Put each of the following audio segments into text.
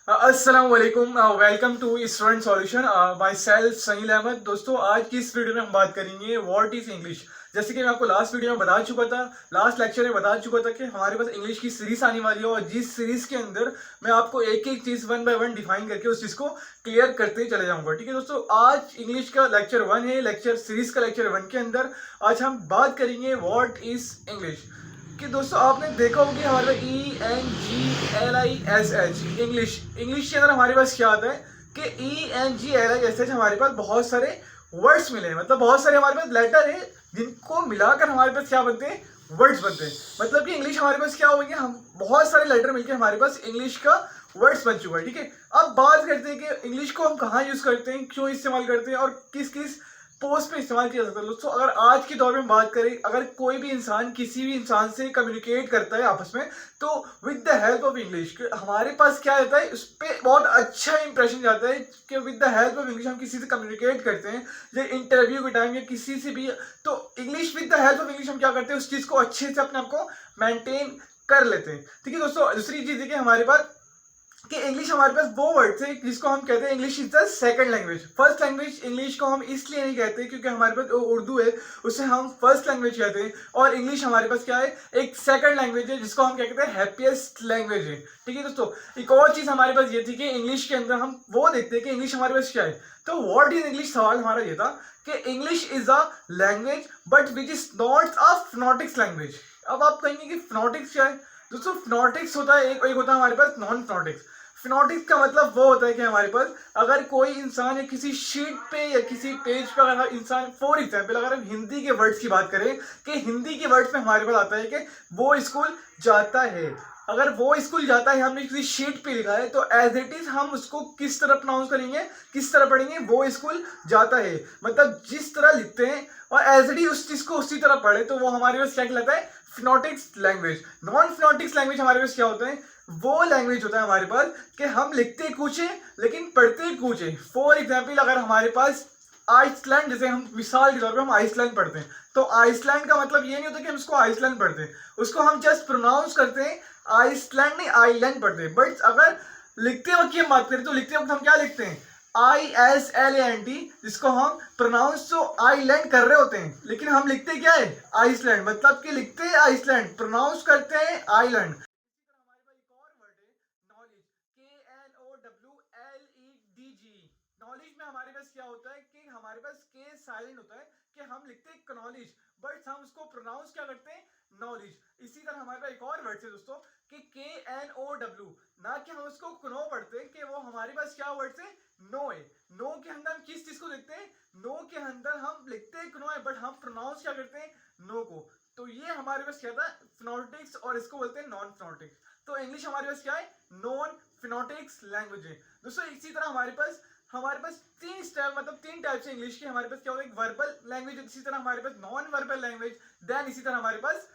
अस्सलाम वालेकुम। Welcome to student solution. Myself Sahil Ahmed. दोस्तों, आज की इस वीडियो में हम बात करेंगे व्हाट इज इंग्लिश। जैसे कि मैं आपको लास्ट वीडियो में बता चुका था, लास्ट लेक्चर में बता चुका था कि हमारे पास इंग्लिश की सीरीज आने वाली है, और जिस सीरीज के अंदर मैं आपको एक एक चीज वन बाय वन डिफाइन करके उस चीज को क्लियर करते चले जाऊंगा। ठीक है दोस्तों, आज इंग्लिश का लेक्चर वन है, लेक्चर सीरीज का लेक्चर वन के अंदर आज हम बात करेंगे व्हाट इज इंग्लिश। कि दोस्तों आपने देखा होगा कि हमारे पास ENGLISH इंग्लिश, इंग्लिश के अंदर हमारे पास क्या आता है कि ENGLISH हमारे पास बहुत सारे वर्ड्स मिले हैं, मतलब बहुत सारे हमारे पास लेटर है जिनको मिलाकर हमारे पास क्या बनते हैं, वर्ड्स बनते हैं। मतलब कि इंग्लिश हमारे पास क्या हो गया, हम बहुत सारे लेटर मिलकर हमारे पास इंग्लिश का वर्ड्स बन चुका है। ठीक है, अब बात करते हैं कि इंग्लिश को हम कहाँ यूज करते हैं, क्यों इस्तेमाल करते हैं और किस किस पोस्ट पे इस्तेमाल किया जाता है। दोस्तों, अगर आज के दौर में बात करें, अगर कोई भी इंसान किसी भी इंसान से कम्युनिकेट करता है आपस में, तो with the help of English हमारे पास क्या रहता है, उस पर बहुत अच्छा इंप्रेशन जाता है कि with the help of English हम किसी से कम्युनिकेट करते हैं, या इंटरव्यू के टाइम या किसी से भी, तो English, with the help of English हम क्या करते हैं, उस चीज को अच्छे से अपने आप को मेंटेन कर लेते हैं। ठीक है दोस्तों, दूसरी चीज है कि हमारे पास कि इंग्लिश हमारे पास वो वर्ड है जिसको हम कहते हैं English is the second language. First language English को हम इसलिए नहीं कहते क्योंकि हमारे पास उर्दू है, उसे हम फर्स्ट लैंग्वेज कहते हैं, और इंग्लिश हमारे पास क्या है, एक सेकंड लैंग्वेज है जिसको हम क्या कहते हैं, हैप्पीएस्ट लैंग्वेज है। ठीक है दोस्तों, एक और चीज हमारे पास ये थी कि इंग्लिश के अंदर हम वो देखते हैं कि इंग्लिश हमारे पास क्या है। तो व्हाट इज इंग्लिश, सवाल हमारा ये था कि English is a language but which is not a phonetics language. अब आप कहेंगे कि फोनेटिक्स क्या है। दोस्तों, फोनेटिक्स होता है एक होता है हमारे पास नॉन फोनेटिक्स। फिनोटिक्स का मतलब वो होता है कि हमारे पास अगर कोई इंसान या किसी शीट पे या किसी पेज पे, अगर इंसान, फॉर एग्जाम्पल अगर हम हिंदी के वर्ड्स की बात करें कि हिंदी के वर्ड्स में हमारे पास आता है कि वो स्कूल जाता है। अगर वो स्कूल जाता है हमने किसी शीट पे लिखा है, तो एज इट इज हम उसको किस तरह प्रोनाउंस करेंगे, किस तरह पढ़ेंगे, वो स्कूल जाता है। मतलब जिस तरह लिखते हैं और एज इट इज उस चीज को उसी तरह पढ़े, तो वो हमारे पास क्या कहलाता है, फिनोटिक्स लैंग्वेज। नॉन फिनोटिक्स लैंग्वेज हमारे पास क्या होता है, वो लैंग्वेज होता है हमारे पास कि हम लिखते कुछ है लेकिन पढ़ते कुछ है। फॉर एग्जाम्पल अगर हमारे पास आइसलैंड, जैसे हम मिसाल के तौर पे हम आइसलैंड पढ़ते हैं, तो आइसलैंड का मतलब ये नहीं होता कि हम उसको आइसलैंड पढ़ते हैं, उसको हम जस्ट प्रोनाउंस करते हैं, आइसलैंड नहीं आइलैंड पढ़ते हैं। बट अगर लिखते वक्त की हम बात करें, तो लिखते वक्त हम क्या लिखते हैं, ISLAND, जिसको हम प्रोनाउंस तो आइलैंड कर रहे होते हैं लेकिन हम लिखते क्या है, आइसलैंड। मतलब कि लिखते हैं आइसलैंड, प्रोनाउंस करते हैं आइलैंड। नॉलेज में हमारे पास क्या होता है कि हमारे पास के साइलेंट होता है, कि हम लिखते हैं नॉलेज बट हम उसको प्रोनाउंस क्या करते हैं, नॉलेज। इसी तरह हमारे पास एक और वर्ड है दोस्तों कि KNOW, ना कि हम उसको क्नो पढ़ते हैं, कि वो हमारे पास क्या वर्ड है, नो है। नो के अंदर हम किस चीज को देखते हैं, नो के अंदर हम लिखते हैं क्नो है बट हम प्रोनाउंस क्या करते हैं, नो को। तो ये हमारे पास क्या था, फिनोटिक्स, और इसको बोलते हैं नॉन फिनोटिक्स। तो इंग्लिश हमारे पास क्या है, नॉन फिनोटिक्स लैंग्वेज है। दोस्तों, इसी तरह हमारे पास तीन स्टेप, मतलब तीन टाइप से इंग्लिश के हमारे पास क्या होता है, एक वर्बल लैंग्वेज, इसी तरह हमारे पास नॉन वर्बल लैंग्वेज, देन इसी तरह हमारे पास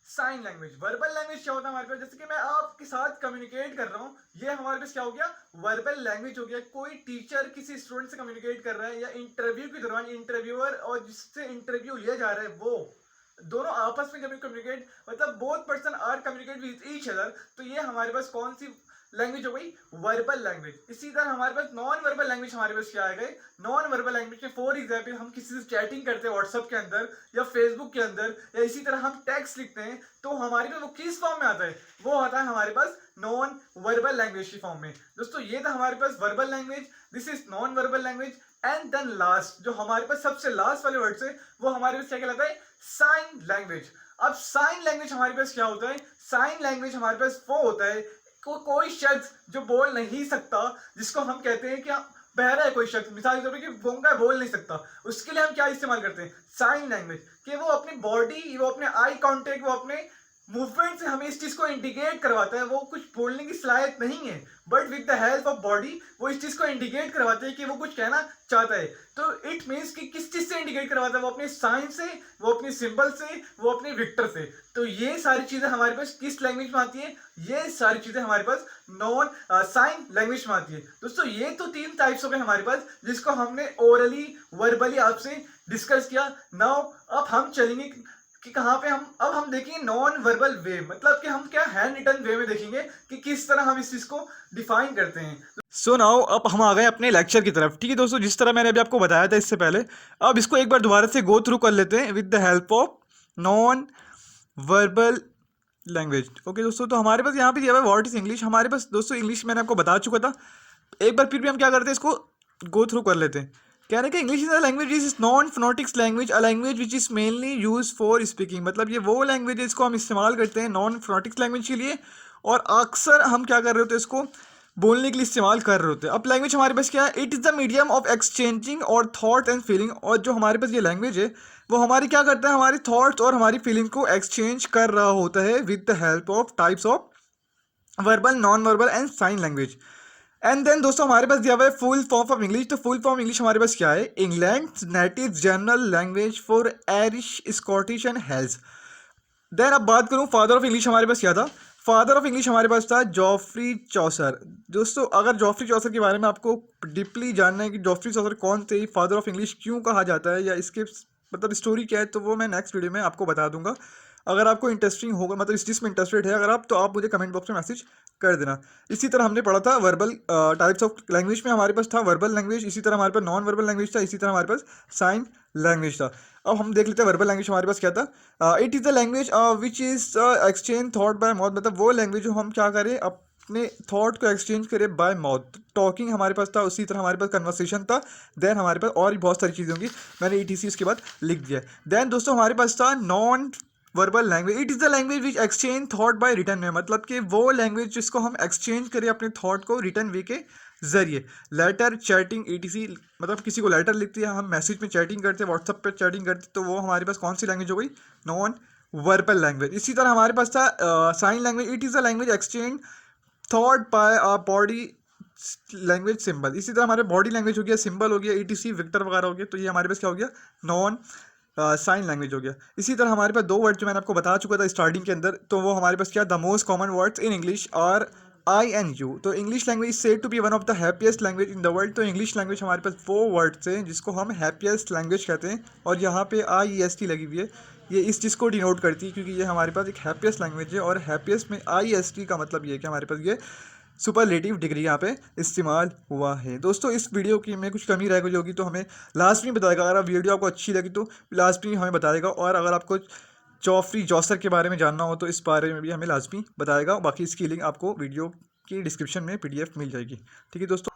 साइन लैंग्वेज। वर्बल लैंग्वेज क्या होता है हमारे पास, जैसे कि मैं आपके साथ कम्युनिकेट कर रहा हूँ, ये हमारे पास क्या हो गया, वर्बल लैंग्वेज हो गया। कोई टीचर किसी स्टूडेंट से कम्युनिकेट कर रहा है, या इंटरव्यू के दौरान इंटरव्यूअर और जिससे इंटरव्यू लिया जा रहा है, वो दोनों आपस में कम्युनिकेट, मतलब both person are communicate with each other. तो ये हमारे पास कौन सी लैंग्वेज हो गई, वर्बल लैंग्वेज। इसी तरह हमारे पास नॉन वर्बल लैंग्वेज हमारे पास क्या आ गए, नॉन वर्बल लैंग्वेज के फॉर एग्जांपल हम किसी से चैटिंग करते हैं व्हाट्सएप के अंदर या फेसबुक के अंदर, या इसी तरह हम टेक्स्ट लिखते हैं, तो हमारे पास वो किस फॉर्म में आता है, वो आता है हमारे पास नॉन वर्बल लैंग्वेज की फॉर्म में। दोस्तों, ये था हमारे पास verbal language, this is non verbal language. And then last, जो हमारे पास सबसे लास्ट वाले वर्ड है, वो हमारे पास क्या कहलाता है, साइन लैंग्वेज। अब साइन लैंग्वेज हमारे पास क्या होता है, साइन लैंग्वेज हमारे पास वो होता है कोई शख्स जो बोल नहीं सकता, जिसको हम कहते हैं कि बहरा है कोई शख्स, मिसाल के तौर पर कि गूंगा बोल नहीं सकता, उसके लिए हम क्या इस्तेमाल करते हैं, साइन लैंग्वेज। कि वो अपनी बॉडी, वो अपने आई कांटेक्ट, वो अपने मूवमेंट से हमें इस चीज को इंडिकेट करवाता है, वो कुछ बोलने की सलाहियत नहीं है, but with the help of body वो इस चीज को इंडिकेट करवाते हैं कि वो कुछ कहना चाहता है। तो इट मीन्स कि किस चीज से इंडिकेट करवाता है, वो अपने साइन से, वो अपने सिंबल से, वो अपने विक्टर से। तो ये सारी चीजें हमारे पास किस लैंग्वेज में आती है, ये सारी चीजें हमारे पास नॉन साइन लैंग्वेज में आती है। दोस्तों, ये तो तीन टाइप्स हो गए हमारे पास, जिसको हमने ओरली वर्बली आपसे डिस्कस किया। नाउ अब हम चलेंगे कि कहाँ पे हम देखेंगे नॉन वर्बल वे, मतलब कि हम क्या हैंड रिटन वे में देखेंगे कि किस तरह हम इस चीज़ को डिफाइन करते हैं। सो नाउ अब हम आ गए अपने लेक्चर की तरफ। ठीक है दोस्तों, जिस तरह मैंने अभी आपको बताया था इससे पहले, अब इसको एक बार दोबारा से गो थ्रू कर लेते हैं with the help of non verbal language. Okay दोस्तों, तो हमारे पास यहाँ पे दिया हुआ है व्हाट इज इंग्लिश। हमारे पास दोस्तों इंग्लिश मैंने आपको बता चुका था, एक बार फिर भी हम क्या करते हैं, इसको गो थ्रू कर लेते हैं। कह रहे हैं कि English is a language is non phonetics language, a language which is mainly use for speaking. मतलब ये वो लैंग्वेज है इसको हम इस्तेमाल करते हैं नॉन फोनेटिक्स लैंग्वेज के लिए, और अक्सर हम क्या कर रहे होते हैं, इसको बोलने के लिए इस्तेमाल कर रहे होते हैं। अब लैंग्वेज हमारे पास क्या है, it is the medium of exchanging और थॉट एंड फीलिंग। और जो हमारे पास ये लैंग्वेज है वो हमारी क्या करता है, हमारी थॉट्स और हमारी फीलिंग को एक्सचेंज कर रहा होता है with the help of types of verbal, non verbal and sign language. And then दोस्तों हमारे पास दिया हुआ है फुल फॉर्म ऑफ इंग्लिश। तो फुल फॉर्म इंग्लिश हमारे पास क्या है, England native general language for Irish, Scottish and Wales. Then अब बात करूं फादर ऑफ इंग्लिश, हमारे पास क्या था, फादर ऑफ इंग्लिश हमारे पास था जॉफ्री चौसर। दोस्तों अगर जॉफ्री चौसर के बारे में आपको डीपली जानना है कि जॉफ्री चौसर कौन थे, फादर ऑफ इंग्लिश क्यों कहा जाता है, या इसके मतलब स्टोरी क्या है, तो वो मैं नेक्स्ट वीडियो में आपको बता दूंगा। अगर आपको इंटरेस्टिंग होगा, मतलब इस चीज़ में इंटरेस्टेड है अगर आप, तो आप मुझे कमेंट बॉक्स में मैसेज कर देना। इसी तरह हमने पढ़ा था वर्बल टाइप्स ऑफ लैंग्वेज में, हमारे पास था वर्बल लैंग्वेज, इसी तरह हमारे पास नॉन वर्बल लैंग्वेज था, इसी तरह हमारे पास साइन लैंग्वेज था। अब हम देख लेते हैं वर्बल लैंग्वेज हमारे पास क्या था। It is the language which is exchange thought bye mouth. मतलब वो लैंग्वेज जो हम क्या करें, अपने थॉट को एक्सचेंज करें बाय माउथ। टॉकिंग हमारे पास था, उसी तरह हमारे पास कन्वर्सेशन था। देन हमारे पास और भी बहुत सारी चीज़ें होंगी, मैंने ETC उसके बाद लिख दिया। देन दोस्तों हमारे पास था non verbal language, it is the language which exchange thought by return way. मतलब कि वो लैंग्वेज जिसको हम एक्सचेंज करें अपने थॉट को रिटर्न वे के जरिए, लेटर, चैटिंग, ETC। मतलब किसी को लेटर लिखते हैं, हम मैसेज में चैटिंग करते हैं, व्हाट्सएप पे चैटिंग करते हैं, तो वो हमारे पास कौन सी लैंग्वेज हो गई, नॉन वर्बल लैंग्वेज। इसी तरह हमारे पास था sign language, it is the language exchange thought by body language symbol. इसी तरह हमारे बॉडी लैंग्वेज हो गया, सिंबल हो गया, ETC, विक्टर वगैरह हो गया, तो ये हमारे पास क्या हो गया, नॉन साइन लैंग्वेज हो गया। इसी तरह हमारे पास दो वर्ड जो मैंने आपको बता चुका था स्टार्टिंग के अंदर, तो वो हमारे पास क्या, the most common words in English are I and you. तो English language is said to be one of the happiest language in the world. तो इंग्लिश लैंग्वेज हमारे पास वो वर्ड्स हैं जिसको हम हैप्पीएस्ट लैंग्वेज कहते हैं, और यहाँ पे IEST लगी हुई है, ये इस चीज़ को डिनोट करती है क्योंकि ये हमारे पास एक हैप्पीएस्ट लैंग्वेज है, और हैप्पीएस्ट में IEST का मतलब ये है कि हमारे पास ये सुपरलेटिव डिग्री यहाँ पे इस्तेमाल हुआ है। दोस्तों इस वीडियो की में कुछ कमी रह गई होगी तो हमें लास्ट में बताएगा। अगर आप वीडियो आपको अच्छी लगी तो लास्ट में हमें बताएगा, और अगर आपको जॉफ्री चौसर के बारे में जानना हो तो इस बारे में भी हमें लाजमी बताएगा। बाकी इसकी लिंक आपको वीडियो की डिस्क्रिप्शन में PDF मिल जाएगी। ठीक है दोस्तों,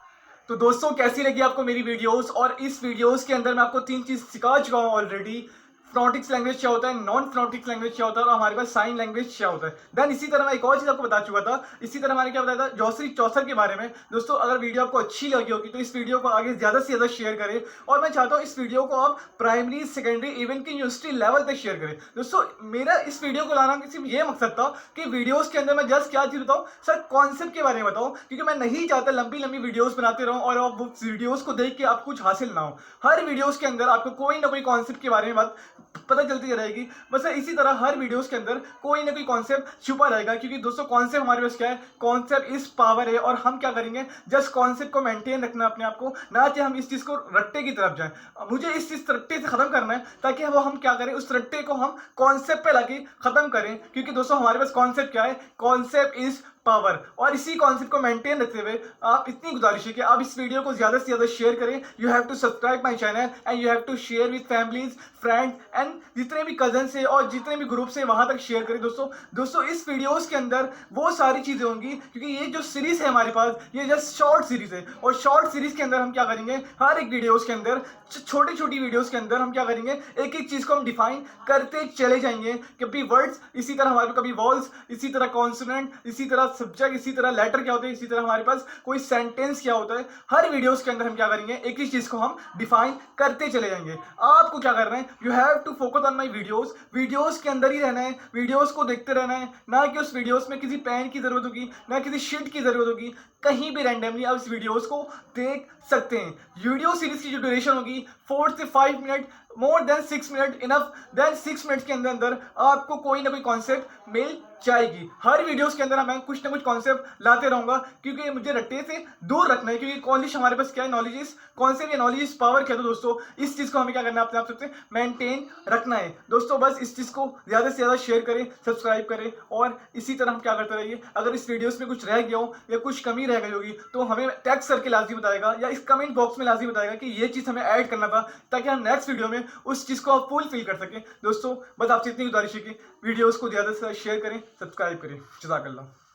तो दोस्तों कैसी लगी आपको मेरी वीडियोस, और इस वीडियोस के अंदर मैं आपको 3 चीज़ सिखा चुका हूँ ऑलरेडी। फोनेटिक्स लैंग्वेज क्या होता है, नॉन फोनेटिक्स लैंग्वेज क्या होता है, और हमारे पास साइन लैंग्वेज क्या होता है। देन इसी तरह मैं एक और चीज़ आपको बता चुका था, इसी तरह मैंने क्या बताया था जॉफ्री चौसर के बारे में। दोस्तों अगर वीडियो आपको अच्छी लगी होगी तो इस वीडियो को आगे ज़्यादा से ज़्यादा शेयर करें, और मैं चाहता हूँ इस वीडियो को आप प्राइमरी, सेकेंडरी, इवन की यूनिवर्सिटी लेवल तक शेयर करें। दोस्तों मेरा इस वीडियो को लाना सिर्फ ये मकसद था कि वीडियोज़ के अंदर मैं जस्ट क्या चीज़ बताऊँ, सर कॉन्सेप्ट के बारे में बताऊँ, क्योंकि मैं नहीं चाहता लंबी लंबी वीडियोज़ बनाते रहूँ और आप वो वीडियोज़ को देख के आप कुछ हासिल ना हो। हर वीडियोज़ के अंदर आपको कोई ना कोई कॉन्सेप्ट के बारे में बात पता चलती रहेगी। बस इसी तरह हर वीडियोस के अंदर कोई ना कोई कॉन्सेप्ट छुपा रहेगा, क्योंकि दोस्तों कॉन्सेप्ट हमारे पास क्या है, कॉन्सेप्ट इज पावर है, और हम क्या करेंगे, जस्ट कॉन्सेप्ट को मेंटेन रखना अपने आप को, ना कि हम इस चीज़ को रट्टे की तरफ जाएं। मुझे इस चीज़ रट्टे से ख़त्म करना है, ताकि वो हम क्या करें, उस रट्टे को हम कॉन्सेप्ट पे लाके ख़त्म करें। क्योंकि दोस्तों हमारे पास कॉन्सेप्ट क्या है, कॉन्सेप्ट इज पावर, और इसी कॉन्सेप्ट को मेंटेन रखते हुए आप इतनी गुजारिश है कि आप इस वीडियो को ज़्यादा से ज़्यादा शेयर करें। You have to subscribe my channel and you have to share with families, friend and जितने भी कजन से और जितने भी ग्रुप से वहां तक शेयर करें। दोस्तों इस वीडियोस के अंदर वो सारी चीज़ें होंगी, क्योंकि ये जो सीरीज़ है हमारे पास, ये जस्ट शॉर्ट सीरीज़ है, और शॉर्ट सीरीज़ के अंदर हम क्या करेंगे, हर एक वीडियोस के अंदर, छोटी छोटी वीडियोस के अंदर हम क्या करेंगे, एक एक चीज़ को हम डिफाइन करते चले जाएंगे। कभी वर्ड्स, इसी तरह हमारे कभी वॉल्स, इसी तरह कॉन्सोनेंट, इसी तरह सब्जेक्ट, इसी तरह लेटर क्या होता है, इसी तरह हमारे पास कोई सेंटेंस क्या होता है। हर वीडियोस के अंदर हम क्या करेंगे, एक ही चीज़ को हम डिफाइन करते चले जाएंगे। आपको क्या करना है, you have to focus on my videos के अंदर ही रहना है, वीडियोस को देखते रहना है, ना कि उस वीडियोस में किसी पेन की जरूरत होगी, ना किसी शीट की जरूरत होगी, कहीं भी रैंडमली आप इस वीडियोस को देख सकते हैं। वीडियो सीरीज की जो ड्यूरेशन होगी 4 से 5 minute, more than 6 minute enough. Then 6 minute के अंदर अंदर आपको कोई ना कोई कॉन्सेप्ट मिल चाय की। हर वीडियोस के अंदर मैं कुछ ना कुछ कॉन्सेप्ट लाते रहूंगा, क्योंकि मुझे रट्टे से दूर रखना है, क्योंकि कॉलेज हमारे पास क्या है, knowledge is concept, knowledge is power. क्या तो दोस्तों इस चीज को हमें क्या करना है, अपने आप से मेंटेन रखना है दोस्तों। बस इस चीज को ज्यादा से ज्यादा शेयर करें, सब्सक्राइब करें, और इसी तरह हम क्या करते रहिए। अगर इस वीडियोस में कुछ रह गया हो या कुछ कमी रह गई होगी तो हमें टैग करके लाजमी बताएगा, या इस कमेंट बॉक्स में लाजमी बताएगा कि ये चीज हमें ऐड करना था, ताकि हम नेक्स्ट वीडियो में उस चीज को आप फुलफिल कर सकें। दोस्तों बस आपसे इतनी गुजारिश है कि वीडियोस को ज्यादा से ज्यादा शेयर करें, सब्सक्राइब करें। जज़ाकल्लाह।